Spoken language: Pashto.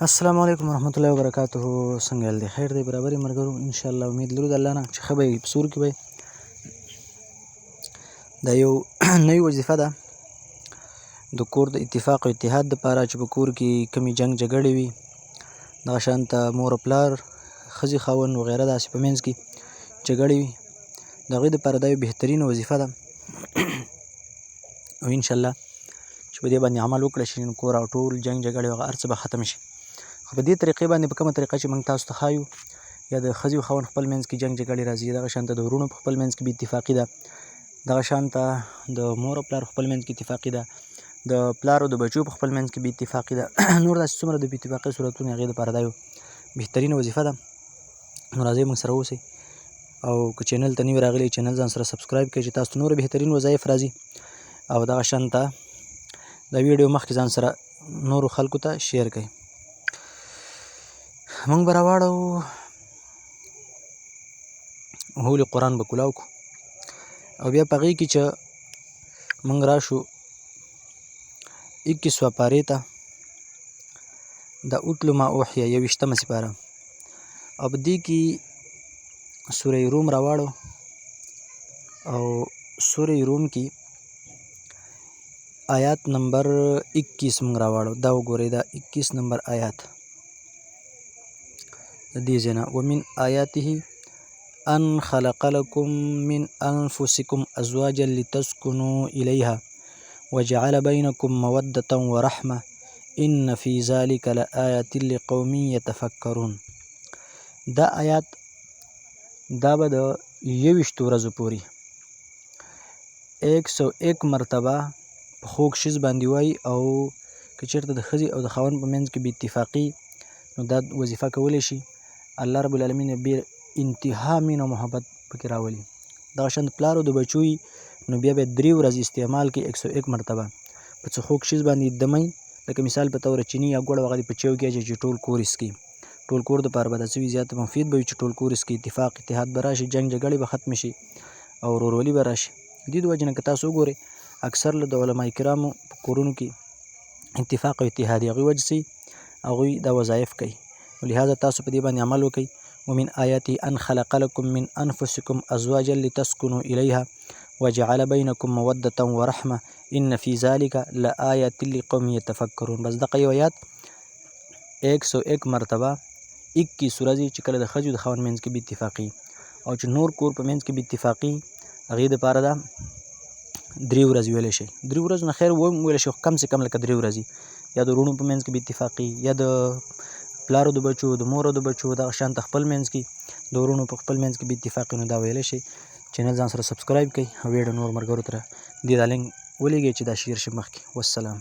السلام علیکم ورحمت الله وبرکاته. څنګه یاست؟ خیر دی، برابر یې ملګرو. انشاءالله امید لرو د الله نه چې ښه به وي، په سور کې به دا یو نوې وظیفه ده د کور د اتفاق او اتحاد دپاره چې په کور کې کمې جنګ جګړې وي، دغه شانته مور او پلار، ښځې خاوند وغیره داسې په منځ کې جګړې وي، د هغوی دپاره دا یو بهترینه وظیفه ده او انشاءالله چې په دې باندې عمل وکړی شي نو کور او ټول جنګ جګړې او هر څه به ختم شي. خو په دې طریقې باندې په کومه طریقه چې موږ تاسو ته ښایو، یا د ښځې او خاوند خپل منځ کې جنګ جګړې راځي، دغه شانته د وروڼو په خپل منځ کې بې اتفاقي ده، دغه شانته د مور او پلار خپل منځ کې اتفاقي ده، د پلار او د بچو په خپل منځ کې بې اتفاقي ده، نور داسې څومره د بې اتفاقۍ صورتونه هغې دپاره دا یو بهترینه وظیفه ده. نو راځئ موږ سره اوسئ، او که چینل ته نوي راغلي چینل ځان سره سبسکرایب کړئ چې تاسو ته نور بهترین وظایف راځي، او دغه شانته دا ویډیو مخکې ځان سره نورو خلکو ته شیر کړئ. موږ به راواړو هول قرآن به کلاو کړو، او بیا په هغې کې چې موږ راشو 21 پارې ته، د اتلو ما اوحیه 21مه سپاره، او په دې کې سوره روم راواړو، او سوره روم کې آیات نمبر 21 موږ راواړو. دا وګورئ، دا 21 نمبر آیات د دې ځای نه: ومن آیاته ان خلق لكم من انفسكم ازواجا لتسكنوا الیها وجعل بینکم موده ورحمه ان فی ذلک لآیات لقوم یتفکرون. دا آیات دا به د 21 ورځو پورې 101 مرتبه په خوږ شیز باندې وایي، او که چېرته د ښځې او د خاوند په منځ کې بې اتفاقي نو دا وظیفه کولی شي. الله رب العالمین بې انتها مینه او محبت پکې راولي. دغه شان د پلار او د بچو وي نو بیا به 3 ورځې استعمال کې 101 مرتبه په څه خوږ شیز باندې دمی، لکه مثال په طور چیني یا ګوړ هغه دې په چیو کې اچوي چې ټول کور اسکي، ټول کور دپاره به دا څه وي زیات مفید به وي چې ټول کور اسکي، اتفاق اتحاد به راشي، جنګ جګړې به ختمې شي او ورورولي به راشي. دې د وجې نه که تاسو وګورئ اکثر له د علما کرامو په کورونو کې اتفاق او اتحاد هغوی وجه څه هغوی دا وظایف کوي. لهذا تاسو په دې باندې عمل وکړئ. ومن آیاته ان خلق لكم من انفسكم ازواجا لتسكنوا الیها وجعل بینکم موده ورحمه ان فی ذلک لآیات لقوم یتفکرون. بس دغه یو آیات 101 مرتبه 21 ورځې چې کله د ښځې او د خاوند منځ کې بې اتفاقي، او چې نور کور په منځ کې بې اتفاقي، هغې دپاره ده 3 ورځې ویلی شي. 3 ورځو نه خیر ویلی شي، خو کم سے کم لکه 3 ورځې، یا د وروڼو په منځ کې بې اتفاقي، یا د پلارو د بچو، د مور او د بچو، دغه شانته خپل منځ کې د وروڼو په خپل منځ کې بې اتفاقي، نو دا ویلی شي. چینل ځان سره سبسکرایب کړئ او ویډیو نور ملګرو ته دې دا لینک ولېږئ چې دا شیر شي مخکې. والسلام.